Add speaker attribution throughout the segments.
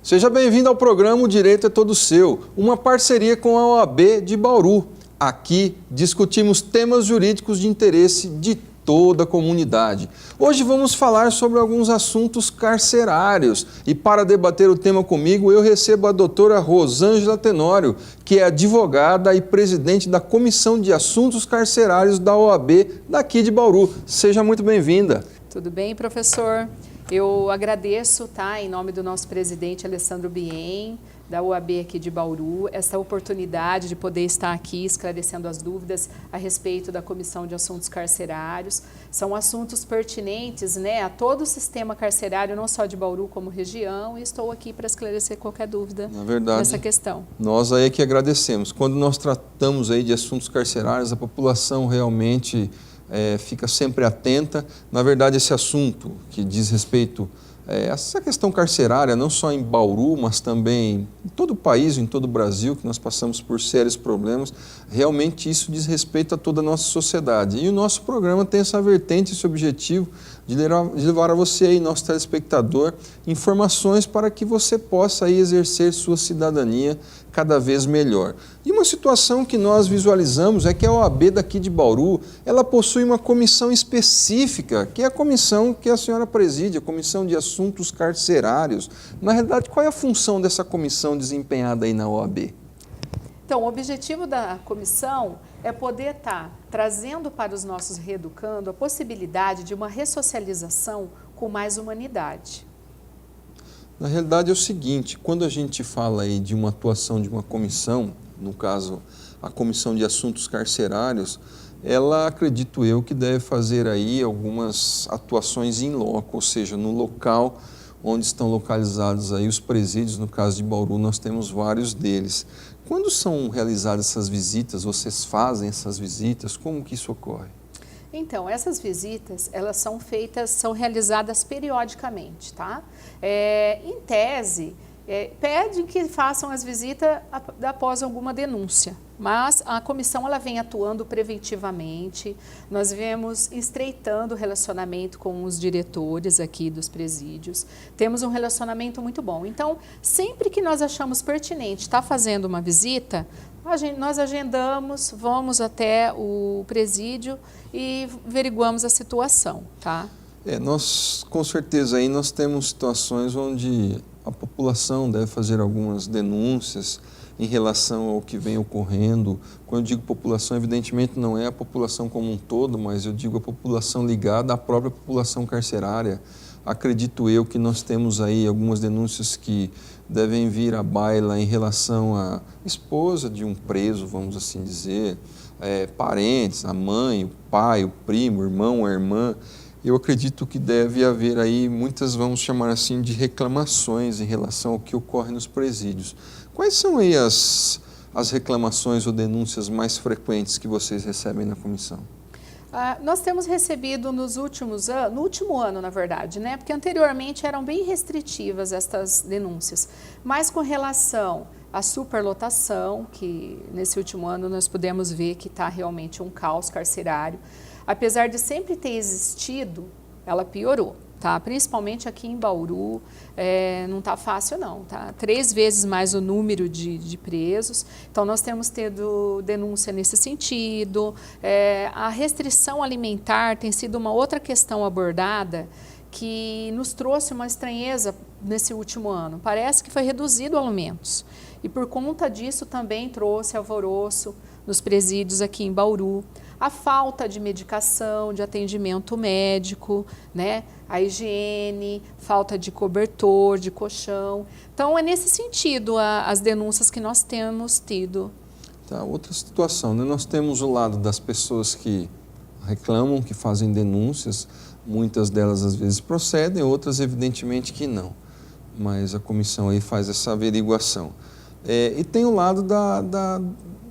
Speaker 1: Seja bem-vindo ao programa O Direito é Todo Seu, uma parceria com a OAB de Bauru. Aqui discutimos temas jurídicos de interesse de toda a comunidade. Hoje vamos falar sobre alguns assuntos carcerários e para debater o tema comigo eu recebo a doutora Rosângela Tenório, que é advogada e presidente da Comissão de Assuntos Carcerários da OAB daqui de Bauru. Seja muito bem-vinda.
Speaker 2: Tudo bem, professor? Eu agradeço, em nome do nosso presidente Alessandro Bien, da UAB aqui de Bauru, essa oportunidade de poder estar aqui esclarecendo as dúvidas a respeito da Comissão de Assuntos Carcerários. São assuntos pertinentes, a todo o sistema carcerário, não só de Bauru como região, e estou aqui para esclarecer qualquer dúvida nessa questão.
Speaker 1: Nós aí é que agradecemos. Quando nós tratamos aí de assuntos carcerários, a população realmente fica sempre atenta. Na verdade, esse assunto que diz respeito essa questão carcerária, não só em Bauru, mas também em todo o país, em todo o Brasil, que nós passamos por sérios problemas, realmente isso diz respeito a toda a nossa sociedade. E o nosso programa tem essa vertente, esse objetivo de levar a você aí, nosso telespectador, informações para que você possa aí exercer sua cidadania cada vez melhor. E uma situação que nós visualizamos é que a OAB daqui de Bauru, ela possui uma comissão específica, que é a comissão que a senhora preside, a Comissão de Assuntos Carcerários. Na realidade, qual é a função dessa comissão desempenhada aí na OAB?
Speaker 2: Então, o objetivo da comissão é poder estar trazendo para os nossos reeducando a possibilidade de uma ressocialização com mais humanidade.
Speaker 1: Na realidade é o seguinte, quando a gente fala aí de uma atuação de uma comissão, no caso a Comissão de Assuntos Carcerários, ela, acredito eu, que deve fazer aí algumas atuações in loco, ou seja, no local onde estão localizados aí os presídios. No caso de Bauru, nós temos vários deles. Quando são realizadas essas visitas, vocês fazem essas visitas, como que isso ocorre?
Speaker 2: Então, essas visitas, elas são realizadas periodicamente, em tese, pedem que façam as visitas após alguma denúncia, mas a comissão ela vem atuando preventivamente, nós vemos estreitando o relacionamento com os diretores aqui dos presídios, temos um relacionamento muito bom. Então, sempre que nós achamos pertinente estar fazendo uma visita, nós agendamos, vamos até o presídio e averiguamos a situação,
Speaker 1: Nós, com certeza, aí nós temos situações onde a população deve fazer algumas denúncias em relação ao que vem ocorrendo. Quando eu digo população, evidentemente não é a população como um todo, mas eu digo a população ligada à própria população carcerária. Acredito eu que nós temos aí algumas denúncias que devem vir à baila em relação à esposa de um preso, vamos assim dizer, parentes, a mãe, o pai, o primo, o irmão, a irmã. Eu acredito que deve haver aí muitas, vamos chamar assim, de reclamações em relação ao que ocorre nos presídios. Quais são aí as reclamações ou denúncias mais frequentes que vocês recebem na comissão?
Speaker 2: Nós temos recebido no último ano, na verdade, porque anteriormente eram bem restritivas estas denúncias, mas com relação à superlotação, que nesse último ano nós pudemos ver que está realmente um caos carcerário, apesar de sempre ter existido, ela piorou. Principalmente aqui em Bauru, não está fácil não, 3 vezes mais o número de presos, então nós temos tido denúncia nesse sentido. A restrição alimentar tem sido uma outra questão abordada que nos trouxe uma estranheza nesse último ano. Parece que foi reduzido alimentos e por conta disso também trouxe alvoroço nos presídios aqui em Bauru. A falta de medicação, de atendimento médico, a higiene, falta de cobertor, de colchão. Então, é nesse sentido as denúncias que nós temos tido.
Speaker 1: Outra situação, nós temos o lado das pessoas que reclamam, que fazem denúncias, muitas delas às vezes procedem, outras evidentemente que não. Mas a comissão aí faz essa averiguação. E tem o lado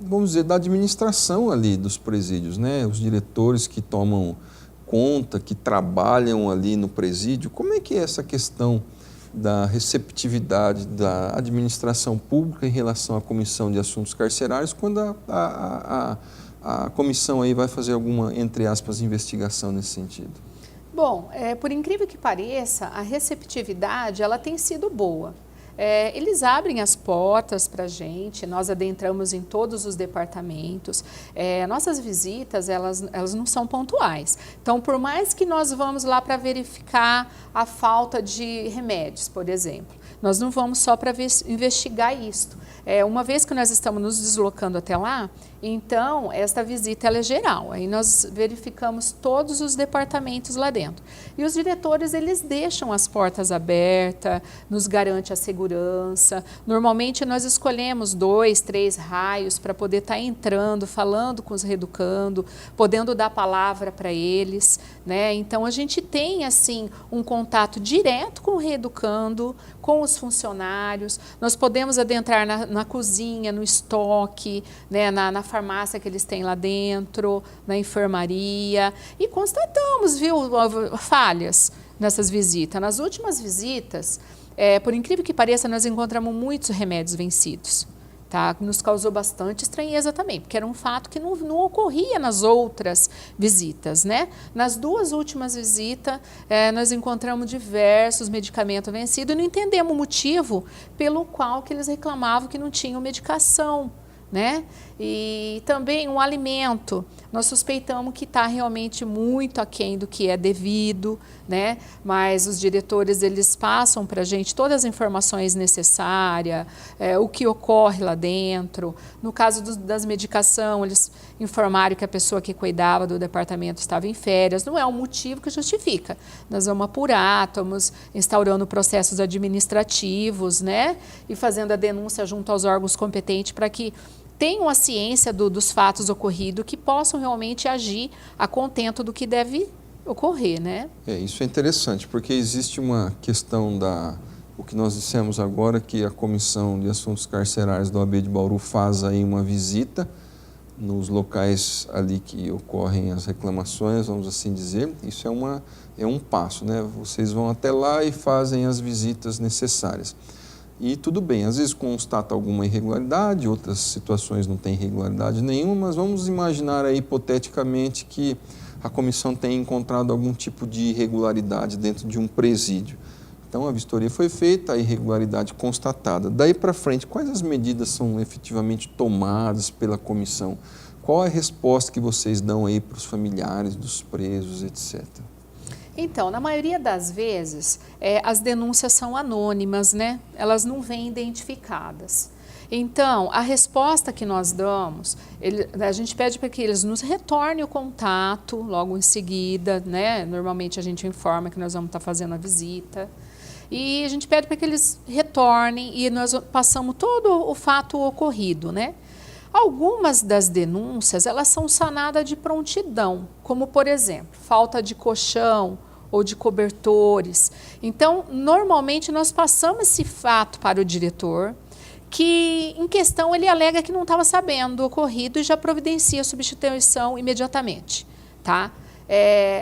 Speaker 1: vamos dizer, da administração ali dos presídios, os diretores que tomam conta, que trabalham ali no presídio. Como é que é essa questão da receptividade da administração pública em relação à Comissão de Assuntos Carcerários quando a comissão aí vai fazer alguma, entre aspas, investigação nesse sentido?
Speaker 2: Bom, por incrível que pareça, a receptividade ela tem sido boa. Eles abrem as portas para a gente, nós adentramos em todos os departamentos. Nossas visitas, elas não são pontuais. Então, por mais que nós vamos lá para verificar a falta de remédios, por exemplo, nós não vamos só para investigar isto. Uma vez que nós estamos nos deslocando até lá, então, esta visita ela é geral. Aí nós verificamos todos os departamentos lá dentro. E os diretores, eles deixam as portas abertas, nos garante a segurança. Normalmente, nós escolhemos 2, 3 raios para poder estar entrando, falando com os reeducando, podendo dar palavra para eles, né? Então, a gente tem, assim, um contato direto com o reeducando, com os funcionários. Nós podemos adentrar na cozinha, no estoque, né, na farmácia que eles têm lá dentro, na enfermaria, e constatamos, viu, falhas nessas visitas. Nas últimas visitas, por incrível que pareça, nós encontramos muitos remédios vencidos. Tá? Nos causou bastante estranheza também, porque era um fato que não ocorria nas outras visitas, né? Nas 2 últimas visitas, nós encontramos diversos medicamentos vencidos e não entendemos o motivo pelo qual que eles reclamavam que não tinham medicação, né? E também o alimento, nós suspeitamos que está realmente muito aquém do que é devido, né? Mas os diretores, eles passam para a gente todas as informações necessárias, o que ocorre lá dentro. No caso das medicações, eles informaram que a pessoa que cuidava do departamento estava em férias. Não é um motivo que justifica. Nós vamos apurar, estamos instaurando processos administrativos, né? E fazendo a denúncia junto aos órgãos competentes para que tenham a ciência dos fatos ocorridos, que possam realmente agir a contento do que deve ocorrer, né?
Speaker 1: Isso é interessante, porque existe uma questão o que nós dissemos agora, que a Comissão de Assuntos Carcerários da OAB de Bauru faz aí uma visita nos locais ali que ocorrem as reclamações, vamos assim dizer. Isso é um passo, né? Vocês vão até lá e fazem as visitas necessárias. E tudo bem, às vezes constata alguma irregularidade, outras situações não tem irregularidade nenhuma, mas vamos imaginar aí hipoteticamente que a comissão tenha encontrado algum tipo de irregularidade dentro de um presídio. Então a vistoria foi feita, a irregularidade constatada. Daí para frente, quais as medidas são efetivamente tomadas pela comissão? Qual é a resposta que vocês dão aí para os familiares dos presos, etc.?
Speaker 2: Então, na maioria das vezes, as denúncias são anônimas, né? Elas não vêm identificadas. Então, a resposta que nós damos, a gente pede para que eles nos retornem o contato logo em seguida, né? Normalmente a gente informa que nós vamos estar fazendo a visita. E a gente pede para que eles retornem e nós passamos todo o fato ocorrido, né? Algumas das denúncias, elas são sanadas de prontidão, como, por exemplo, falta de colchão ou de cobertores. Então, normalmente, nós passamos esse fato para o diretor, que, em questão, ele alega que não estava sabendo do ocorrido e já providencia a substituição imediatamente, tá?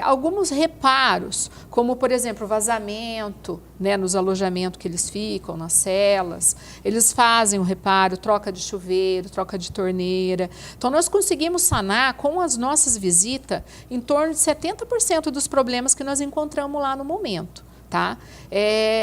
Speaker 2: Alguns reparos, como, por exemplo, vazamento, né, nos alojamentos que eles ficam, nas celas, eles fazem o reparo, troca de chuveiro, troca de torneira. Então, nós conseguimos sanar, com as nossas visitas, em torno de 70% dos problemas que nós encontramos lá no momento. Tá?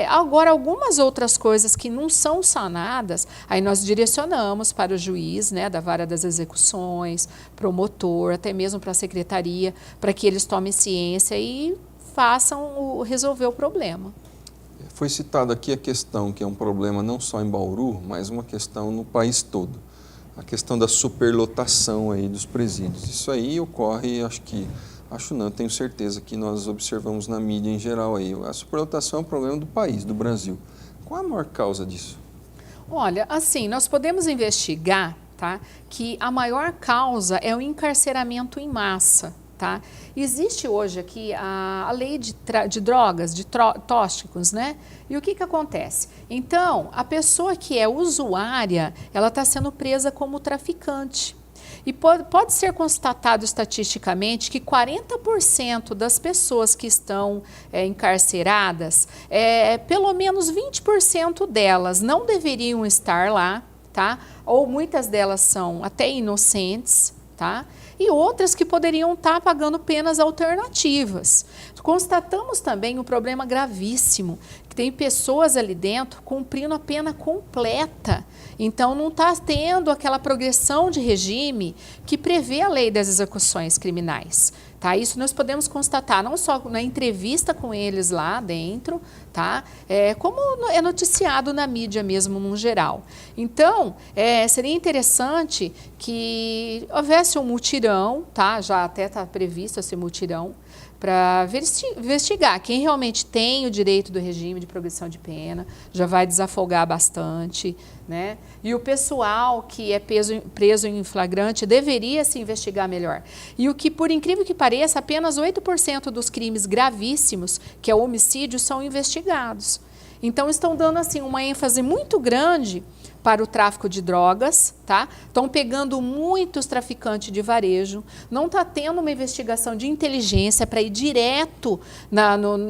Speaker 2: Agora, algumas outras coisas que não são sanadas, aí nós direcionamos para o juiz, né, da vara das execuções, promotor, até mesmo para a secretaria, para que eles tomem ciência e façam resolver o problema.
Speaker 1: Foi citada aqui a questão que é um problema não só em Bauru, mas uma questão no país todo. A questão da superlotação aí dos presídios. Isso aí ocorre, tenho certeza que nós observamos na mídia em geral aí. A superlotação é um problema do país, do Brasil. Qual a maior causa disso?
Speaker 2: Olha, assim, nós podemos investigar, tá, que a maior causa é o encarceramento em massa, tá? Existe hoje aqui a lei de drogas, de tóxicos, né? E o que acontece? Então, a pessoa que é usuária, ela está sendo presa como traficante. E pode ser constatado estatisticamente que 40% das pessoas que estão encarceradas, pelo menos 20% delas não deveriam estar lá, tá? Ou muitas delas são até inocentes, tá? E outras que poderiam estar pagando penas alternativas. Constatamos também um problema gravíssimo, que tem pessoas ali dentro cumprindo a pena completa. Então, não está tendo aquela progressão de regime que prevê a lei das execuções criminais. Tá? Isso nós podemos constatar não só na entrevista com eles lá dentro, tá? Como é noticiado na mídia mesmo, no geral. Então, seria interessante que houvesse um mutirão, tá? Já até está previsto esse mutirão, para investigar quem realmente tem o direito do regime de progressão de pena, já vai desafogar bastante, né? E o pessoal que é preso em flagrante deveria se investigar melhor. E o que, por incrível que pareça, apenas 8% dos crimes gravíssimos, que é o homicídio, são investigados. Então, estão dando assim uma ênfase muito grande para o tráfico de drogas, tá? Estão pegando muitos traficantes de varejo, não está tendo uma investigação de inteligência para ir direto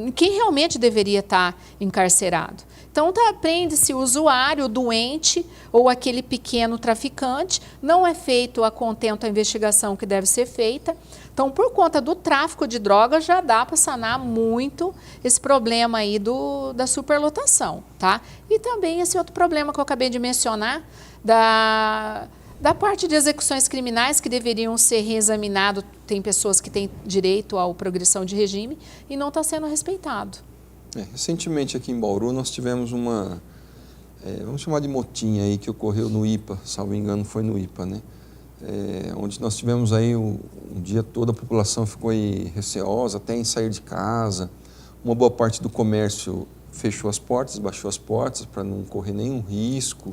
Speaker 2: em quem realmente deveria estar encarcerado. Então, prende-se o usuário, o doente ou aquele pequeno traficante, não é feito a contento a investigação que deve ser feita. Então, por conta do tráfico de drogas, já dá para sanar muito esse problema aí da superlotação, tá? E também esse outro problema que eu acabei de mencionar, da parte de execuções criminais que deveriam ser reexaminadas. Tem pessoas que têm direito à progressão de regime e não está sendo respeitado.
Speaker 1: Recentemente aqui em Bauru nós tivemos vamos chamar de motim aí, que ocorreu no IPA, salvo engano foi no IPA, né? Onde nós tivemos aí um dia todo a população ficou aí receosa até em sair de casa, uma boa parte do comércio fechou as portas, baixou as portas para não correr nenhum risco,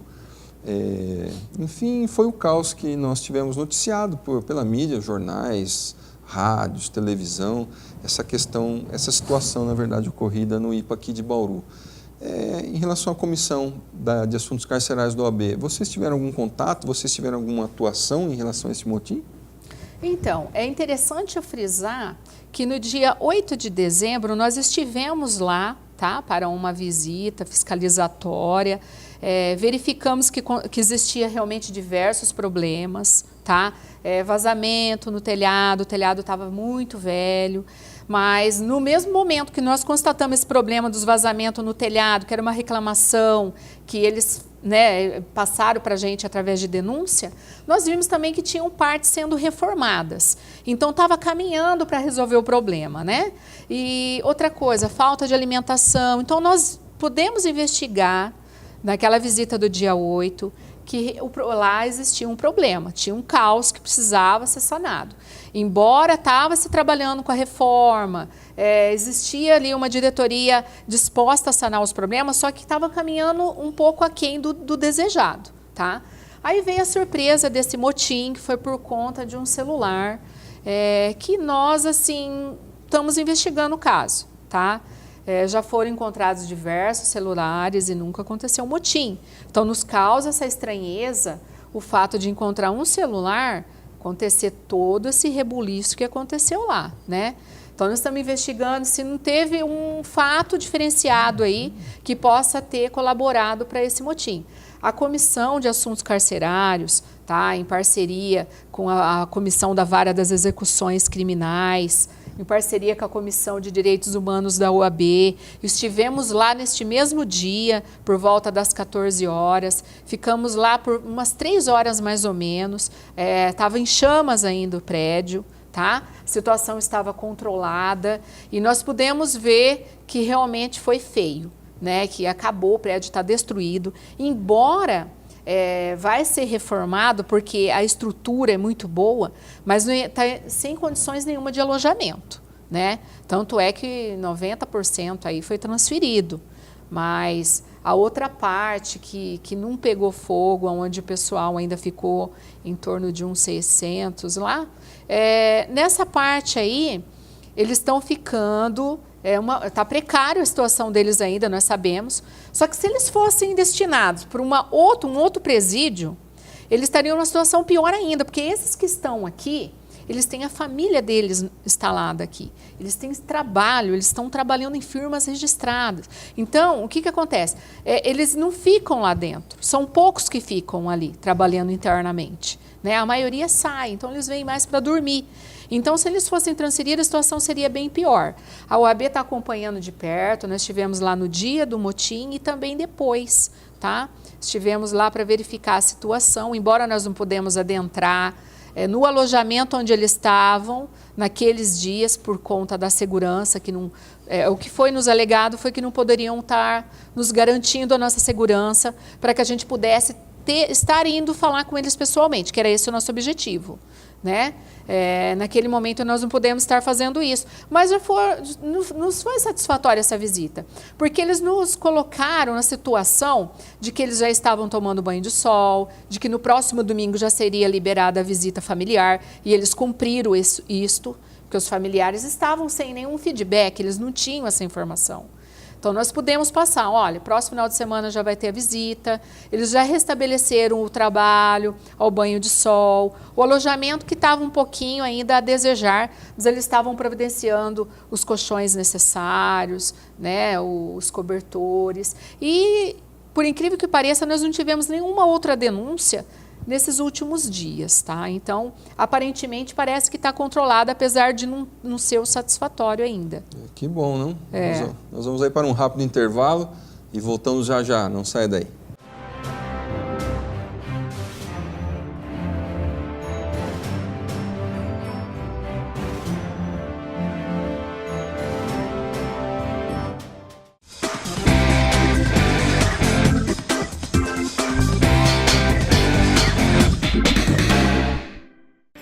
Speaker 1: enfim, foi o caos que nós tivemos noticiado pela mídia, jornais, rádios, televisão, essa situação, na verdade, ocorrida no IPA aqui de Bauru. Em relação à comissão de assuntos carcerários do OAB, vocês tiveram algum contato, vocês tiveram alguma atuação em relação a esse motim?
Speaker 2: Então, é interessante eu frisar que no dia 8 de dezembro nós estivemos lá, tá, para uma visita fiscalizatória, verificamos que existia realmente diversos problemas, tá? Vazamento no telhado, o telhado estava muito velho, mas no mesmo momento que nós constatamos esse problema dos vazamentos no telhado, que era uma reclamação que eles passaram para a gente através de denúncia, nós vimos também que tinham partes sendo reformadas. Então, estava caminhando para resolver o problema, né? E outra coisa, falta de alimentação. Então, nós podemos investigar, naquela visita do dia 8, que lá existia um problema, tinha um caos que precisava ser sanado. Embora estava se trabalhando com a reforma, existia ali uma diretoria disposta a sanar os problemas, só que estava caminhando um pouco aquém do desejado, tá? Aí veio a surpresa desse motim, que foi por conta de um celular, que nós, assim, estamos investigando o caso, tá? Já foram encontrados diversos celulares e nunca aconteceu um motim. Então, nos causa essa estranheza o fato de encontrar um celular, acontecer todo esse rebuliço que aconteceu lá, né? Então, nós estamos investigando se não teve um fato diferenciado aí que possa ter colaborado para esse motim. A Comissão de Assuntos Carcerários, tá, em parceria com a Comissão da Vara das Execuções Criminais, em parceria com a Comissão de Direitos Humanos da OAB, estivemos lá neste mesmo dia, por volta das 14 horas, ficamos lá por umas 3 horas mais ou menos, estava em chamas ainda o prédio, tá? A situação estava controlada e nós pudemos ver que realmente foi feio, né? Que acabou, o prédio está destruído, embora vai ser reformado porque a estrutura é muito boa, mas não está sem condições nenhuma de alojamento, né? Tanto é que 90% aí foi transferido, mas a outra parte que não pegou fogo, onde o pessoal ainda ficou em torno de uns 600 lá, nessa parte aí eles estão ficando... Está precária a situação deles ainda, nós sabemos. Só que se eles fossem destinados para um outro presídio, eles estariam numa situação pior ainda, porque esses que estão aqui, eles têm a família deles instalada aqui. Eles têm trabalho, eles estão trabalhando em firmas registradas. Então, o que acontece? Eles não ficam lá dentro. São poucos que ficam ali, trabalhando internamente, né? A maioria sai, então eles vêm mais para dormir. Então, se eles fossem transferidos, a situação seria bem pior. A OAB está acompanhando de perto, nós estivemos lá no dia do motim e também depois, tá? Estivemos lá para verificar a situação, embora nós não pudemos adentrar no alojamento onde eles estavam naqueles dias por conta da segurança, que não, o que foi nos alegado foi que não poderiam estar nos garantindo a nossa segurança para que a gente pudesse estar indo falar com eles pessoalmente, que era esse o nosso objetivo, né? Naquele momento nós não podemos estar fazendo isso, mas nos foi satisfatória essa visita, porque eles nos colocaram na situação de que eles já estavam tomando banho de sol, de que no próximo domingo já seria liberada a visita familiar, e eles cumpriram isto, porque os familiares estavam sem nenhum feedback, eles não tinham essa informação. Então, nós pudemos passar, olha, próximo final de semana já vai ter a visita, eles já restabeleceram o trabalho, ao banho de sol, o alojamento que estava um pouquinho ainda a desejar, mas eles estavam providenciando os colchões necessários, né, os cobertores. E, por incrível que pareça, nós não tivemos nenhuma outra denúncia nesses últimos dias, tá? Então, aparentemente, parece que está controlado, apesar de não ser o satisfatório ainda.
Speaker 1: Que bom, não? Nós vamos aí para um rápido intervalo e voltamos já já, não sai daí.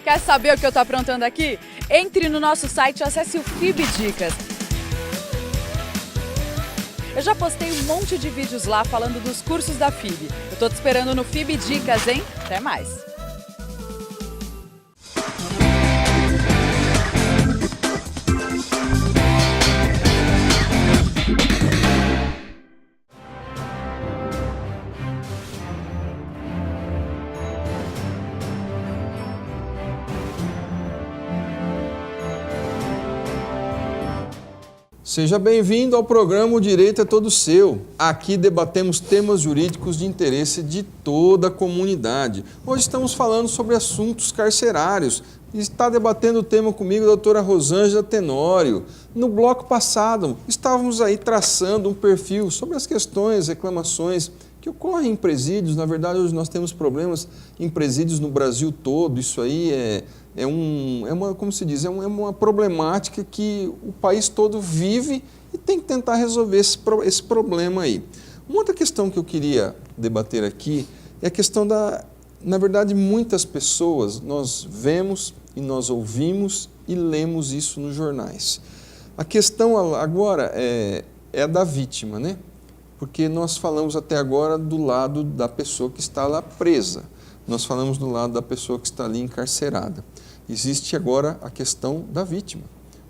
Speaker 3: Quer saber o que eu estou aprontando aqui? Entre no nosso site e acesse o FIB Dicas. Eu já postei um monte de vídeos lá falando dos cursos da FIB. Eu estou te esperando no FIB Dicas, hein? Até mais!
Speaker 1: Seja bem-vindo ao programa O Direito é Todo Seu. Aqui debatemos temas jurídicos de interesse de toda a comunidade. Hoje estamos falando sobre assuntos carcerários. Está debatendo o tema comigo a doutora Rosângela Tenório. No bloco passado, estávamos aí traçando um perfil sobre as questões, reclamações que ocorrem em presídios. Na verdade, hoje nós temos problemas em presídios no Brasil todo. Isso aí como se diz, é uma problemática que o país todo vive e tem que tentar resolver esse problema aí. Uma outra questão que eu queria debater aqui é a questão na verdade, muitas pessoas, nós vemos e nós ouvimos e lemos isso nos jornais. A questão agora é a da vítima, né? Porque nós falamos até agora do lado da pessoa que está lá presa, nós falamos do lado da pessoa que está ali encarcerada. Existe agora a questão da vítima,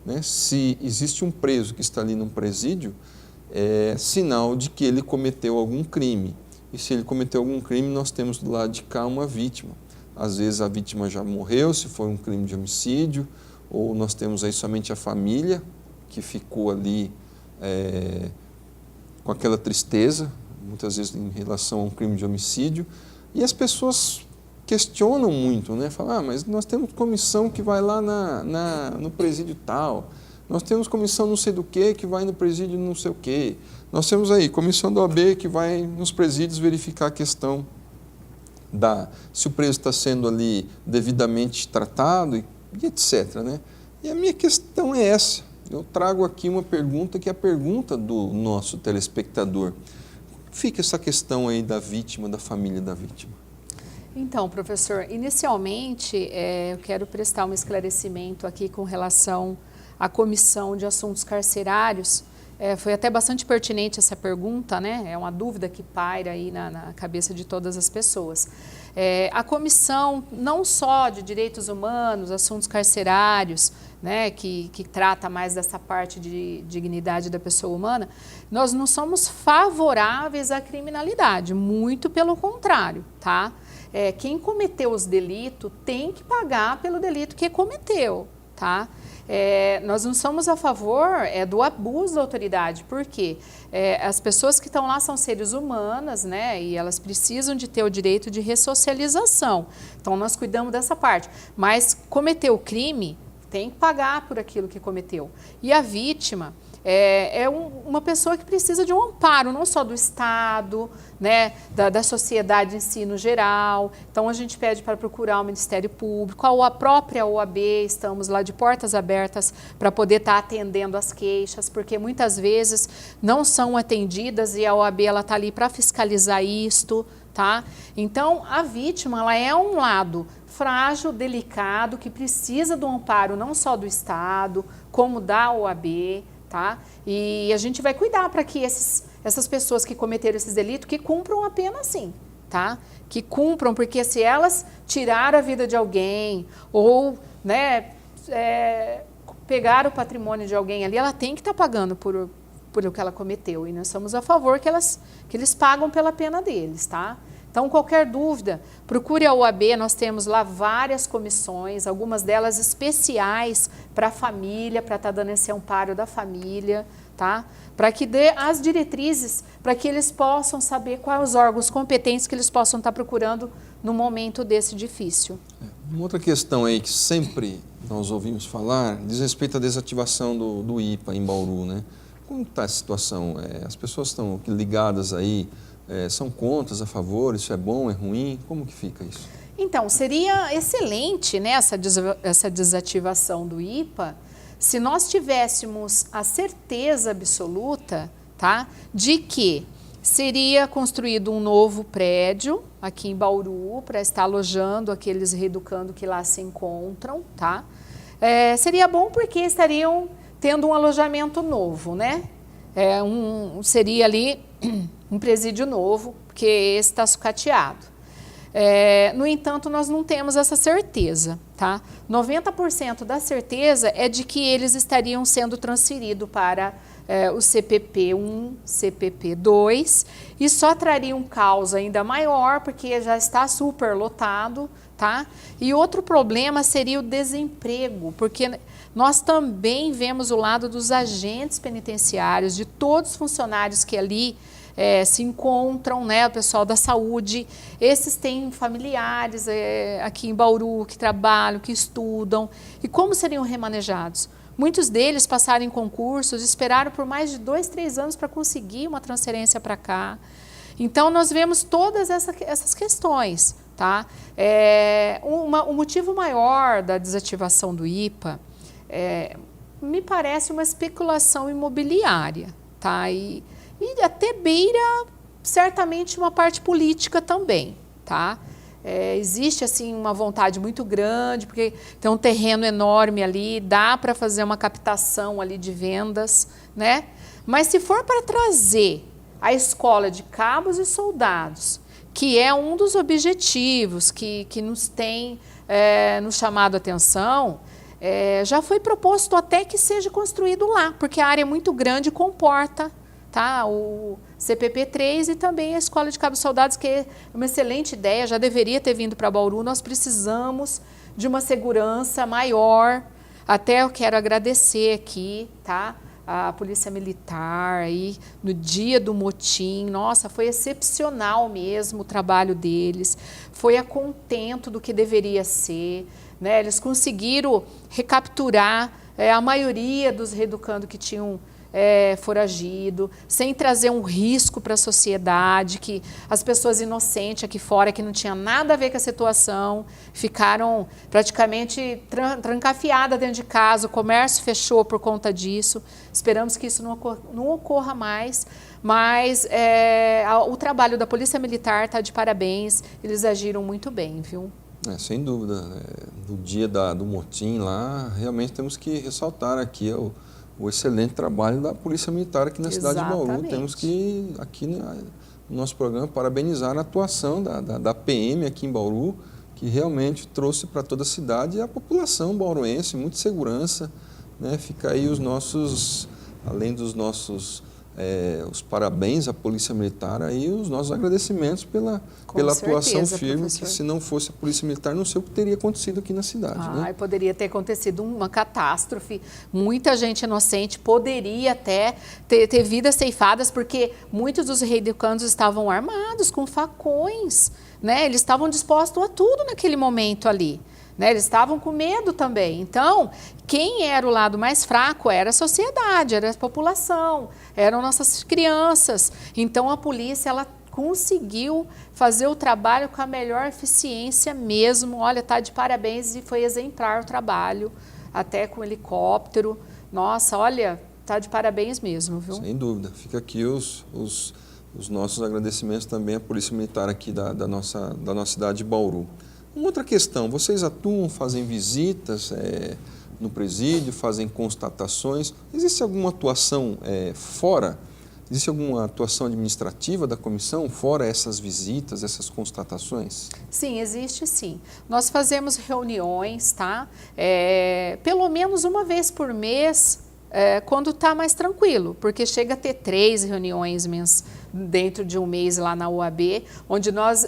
Speaker 1: né? Se existe um preso que está ali num presídio, é sinal de que ele cometeu algum crime. E se ele cometeu algum crime, nós temos do lado de cá uma vítima. Às vezes a vítima já morreu, se foi um crime de homicídio, ou nós temos aí somente a família que ficou ali com aquela tristeza, muitas vezes em relação a um crime de homicídio, e as pessoas questionam muito, né? Falam, mas nós temos comissão que vai lá no presídio tal, nós temos comissão não sei do que vai no presídio não sei o quê, nós temos aí comissão da OAB que vai nos presídios verificar a questão se o preso está sendo ali devidamente tratado e etc, né? E a minha questão é essa, eu trago aqui uma pergunta que é a pergunta do nosso telespectador. Fica essa questão aí da vítima, da família da vítima.
Speaker 2: Então, professor, inicialmente eu quero prestar um esclarecimento aqui com relação à Comissão de Assuntos Carcerários. Foi até bastante pertinente essa pergunta, né? É uma dúvida que paira aí na cabeça de todas as pessoas. A comissão não só de direitos humanos, assuntos carcerários, né, que trata mais dessa parte de dignidade da pessoa humana, nós não somos favoráveis à criminalidade, muito pelo contrário, tá? Quem cometeu os delitos tem que pagar pelo delito que cometeu, tá? Nós não somos a favor do abuso da autoridade, porque as pessoas que estão lá são seres humanas, né, e elas precisam de ter o direito de ressocialização. Então, nós cuidamos dessa parte. Mas cometeu o crime, tem que pagar por aquilo que cometeu. E a vítima uma pessoa que precisa de um amparo, não só do Estado, né, da sociedade em si no geral. Então a gente pede para procurar o Ministério Público, a própria OAB, estamos lá de portas abertas para poder estar atendendo as queixas, porque muitas vezes não são atendidas e a OAB está ali para fiscalizar isto, tá? Então a vítima ela é um lado frágil, delicado, que precisa do amparo não só do Estado, como da OAB, tá? E a gente vai cuidar para que essas pessoas que cometeram esses delitos, que cumpram a pena sim, tá? Que cumpram, porque se elas tiraram a vida de alguém ou, né, pegaram o patrimônio de alguém ali, ela tem que estar pagando por o que ela cometeu. E nós somos a favor que eles pagam pela pena deles, tá? Então, qualquer dúvida, procure a OAB, nós temos lá várias comissões, algumas delas especiais para a família, para estar dando esse amparo da família, tá? Para que dê as diretrizes, para que eles possam saber quais os órgãos competentes que eles possam estar procurando no momento desse difícil.
Speaker 1: Uma outra questão aí que sempre nós ouvimos falar, diz respeito à desativação do IPA em Bauru, né? Como está a situação? As pessoas estão ligadas aí, são contas, a favor, isso é bom, é ruim? Como que fica isso?
Speaker 2: Então, seria excelente, né, essa desativação do IPA se nós tivéssemos a certeza absoluta, tá, de que seria construído um novo prédio aqui em Bauru para estar alojando aqueles reeducando que lá se encontram, tá? Seria bom porque estariam tendo um alojamento novo, né? Seria ali um presídio novo, porque esse está sucateado. No entanto, nós não temos essa certeza, tá? 90% da certeza é de que eles estariam sendo transferidos para o CPP1, CPP2 e só traria um caos ainda maior, porque já está superlotado, tá? E outro problema seria o desemprego, porque nós também vemos o lado dos agentes penitenciários, de todos os funcionários que ali se encontram, né, o pessoal da saúde, esses têm familiares aqui em Bauru que trabalham, que estudam, e como seriam remanejados? Muitos deles passaram em concursos, esperaram por mais de 2, 3 anos para conseguir uma transferência para cá. Então, nós vemos todas essas questões, tá? O motivo maior da desativação do IPA me parece uma especulação imobiliária, tá? E até beira, certamente, uma parte política também, tá? Existe, assim, uma vontade muito grande, porque tem um terreno enorme ali, dá para fazer uma captação ali de vendas, né? Mas se for para trazer a escola de cabos e soldados, que é um dos objetivos que nos tem nos chamado a atenção, já foi proposto até que seja construído lá, porque a área é muito grande e comporta, tá, o CPP3 e também a Escola de Cabos e Soldados, que é uma excelente ideia, já deveria ter vindo para Bauru. Nós precisamos de uma segurança maior. Até eu quero agradecer aqui, tá, a Polícia Militar, aí, no dia do motim. Nossa, foi excepcional mesmo o trabalho deles, foi a contento do que deveria ser, né? Eles conseguiram recapturar a maioria dos reeducandos que tinham foragido, sem trazer um risco para a sociedade, que as pessoas inocentes aqui fora, que não tinham nada a ver com a situação, ficaram praticamente trancafiadas dentro de casa, o comércio fechou por conta disso. Esperamos que isso não ocorra mais, mas o trabalho da Polícia Militar está de parabéns, eles agiram muito bem, viu?
Speaker 1: Sem dúvida, no dia do motim lá, realmente temos que ressaltar aqui o excelente trabalho da Polícia Militar aqui na cidade de Bauru. Temos que, aqui no nosso programa, parabenizar a atuação da PM aqui em Bauru, que realmente trouxe para toda a cidade e a população bauruense muita segurança, né? Fica aí além dos nossos os parabéns à Polícia Militar, aí os nossos agradecimentos pela atuação firme, professor. Que se não fosse a Polícia Militar, não sei o que teria acontecido aqui na cidade. Né?
Speaker 2: Poderia ter acontecido uma catástrofe, muita gente inocente, poderia até ter vidas ceifadas, porque muitos dos reeducandos estavam armados com facões, né? Eles estavam dispostos a tudo naquele momento ali. né? Eles estavam com medo também. Então, quem era o lado mais fraco era a sociedade, era a população, eram nossas crianças. Então, a polícia, ela conseguiu fazer o trabalho com a melhor eficiência mesmo. Olha, tá de parabéns, e foi exemplar o trabalho, até com helicóptero. Nossa, olha, tá de parabéns mesmo, viu?
Speaker 1: Sem dúvida. Fica aqui os nossos agradecimentos também à Polícia Militar aqui da nossa cidade de Bauru. Uma outra questão, vocês atuam, fazem visitas no presídio, fazem constatações. Existe alguma atuação fora? Existe alguma atuação administrativa da comissão fora essas visitas, essas constatações?
Speaker 2: Sim, existe sim. Nós fazemos reuniões, tá? Pelo menos uma vez por mês, quando está mais tranquilo, porque chega a ter 3 reuniões dentro de um mês lá na OAB, onde nós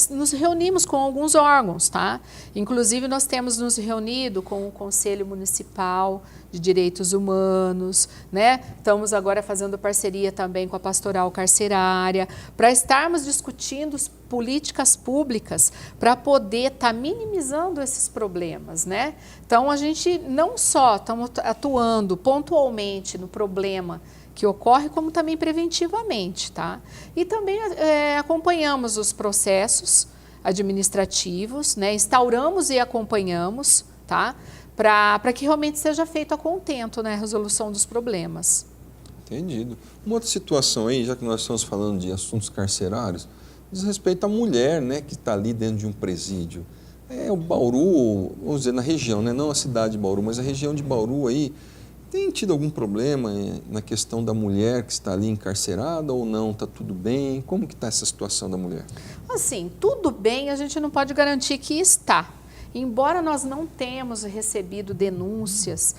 Speaker 2: nos reunimos com alguns órgãos, tá? Inclusive, nós temos nos reunido com o Conselho Municipal de Direitos Humanos, né? Estamos agora fazendo parceria também com a Pastoral Carcerária, para estarmos discutindo políticas públicas para poder estar minimizando esses problemas, né? Então, a gente não só estamos atuando pontualmente no problema que ocorre, como também preventivamente, tá? E também acompanhamos os processos administrativos, né? Instauramos e acompanhamos, tá? Para que realmente seja feito a contento, né? A resolução dos problemas.
Speaker 1: Entendido. Uma outra situação aí, já que nós estamos falando de assuntos carcerários, diz respeito à mulher, né, que está ali dentro de um presídio. O Bauru, vamos dizer, na região, né, não a cidade de Bauru, mas a região de Bauru aí, tem tido algum problema na questão da mulher que está ali encarcerada ou não? Está tudo bem? Como que está essa situação da mulher?
Speaker 2: Assim, tudo bem, a gente não pode garantir que está. Embora nós não tenhamos recebido denúncias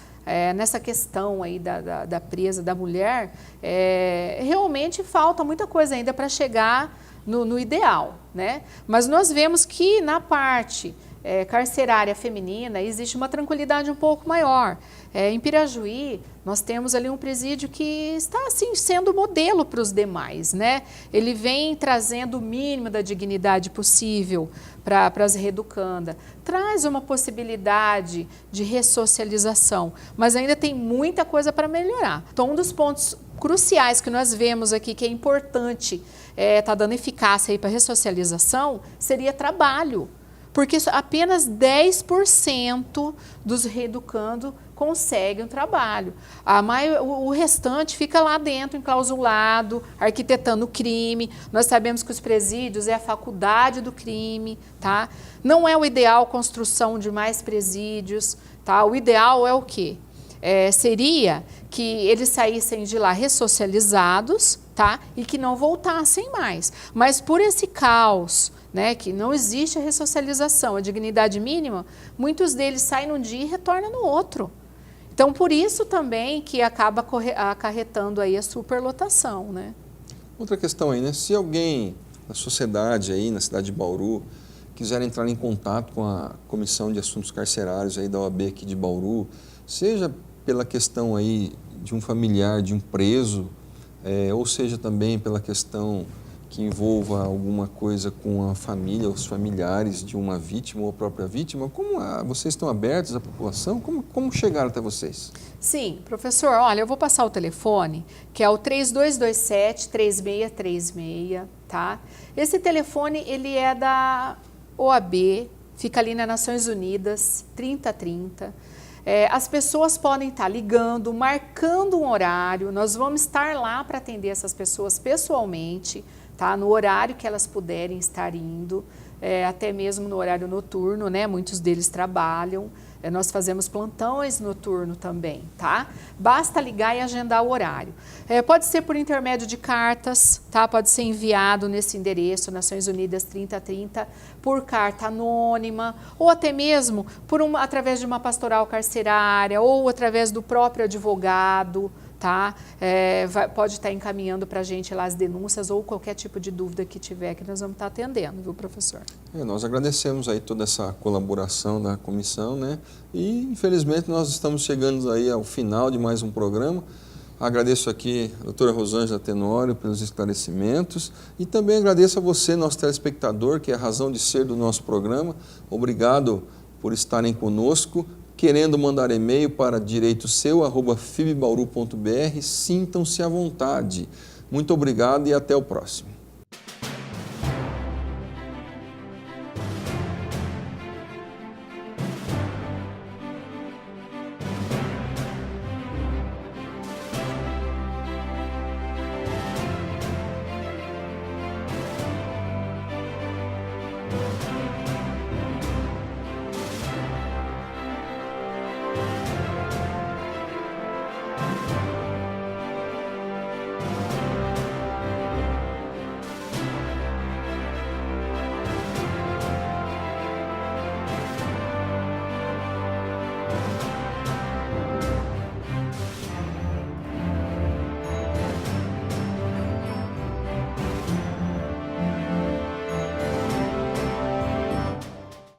Speaker 2: nessa questão aí da presa da mulher, realmente falta muita coisa ainda para chegar no ideal, né? Mas nós vemos que na parte carcerária feminina existe uma tranquilidade um pouco maior. Em Pirajuí, nós temos ali um presídio que está assim, sendo modelo para os demais, né? Ele vem trazendo o mínimo da dignidade possível para as reeducandas. Traz uma possibilidade de ressocialização, mas ainda tem muita coisa para melhorar. Então, um dos pontos cruciais que nós vemos aqui, que é importante tá dando eficácia para a ressocialização, seria trabalho. Porque apenas 10% dos reeducandos conseguem um trabalho. O restante fica lá dentro, enclausulado, arquitetando o crime. Nós sabemos que os presídios é a faculdade do crime, tá? Não é o ideal a construção de mais presídios, tá? O ideal é o quê? Seria que eles saíssem de lá ressocializados, tá? E que não voltassem mais. Mas por esse caos, né, que não existe a ressocialização, a dignidade mínima, muitos deles saem num dia e retornam no outro. Então, por isso também que acaba acarretando aí a superlotação, né?
Speaker 1: Outra questão aí, né? Se alguém da sociedade aí, na cidade de Bauru, quiser entrar em contato com a Comissão de Assuntos Carcerários aí da OAB aqui de Bauru, seja pela questão aí de um familiar, de um preso, ou seja também pela questão que envolva alguma coisa com a família, os familiares de uma vítima ou a própria vítima, vocês estão abertos à população? Como chegaram até vocês?
Speaker 2: Sim, professor, olha, eu vou passar o telefone, que é o 3227-3636, tá? Esse telefone, ele é da OAB, fica ali nas Nações Unidas, 3030. As pessoas podem estar ligando, marcando um horário, nós vamos estar lá para atender essas pessoas pessoalmente, tá? No horário que elas puderem estar indo, até mesmo no horário noturno, né? Muitos deles trabalham, nós fazemos plantões noturno também, tá? Basta ligar e agendar o horário. Pode ser por intermédio de cartas, tá? Pode ser enviado nesse endereço, Nações Unidas 3030, por carta anônima, ou até mesmo através de uma pastoral carcerária, ou através do próprio advogado, tá? Pode estar encaminhando para a gente lá as denúncias ou qualquer tipo de dúvida que tiver, que nós vamos estar atendendo, viu, professor?
Speaker 1: Nós agradecemos aí toda essa colaboração da comissão, né? E infelizmente nós estamos chegando aí ao final de mais um programa. Agradeço aqui a doutora Rosângela Tenório pelos esclarecimentos e também agradeço a você, nosso telespectador, que é a razão de ser do nosso programa. Obrigado por estarem conosco. Querendo mandar e-mail para direitoseu@fibbauru.br, sintam-se à vontade. Muito obrigado e até o próximo.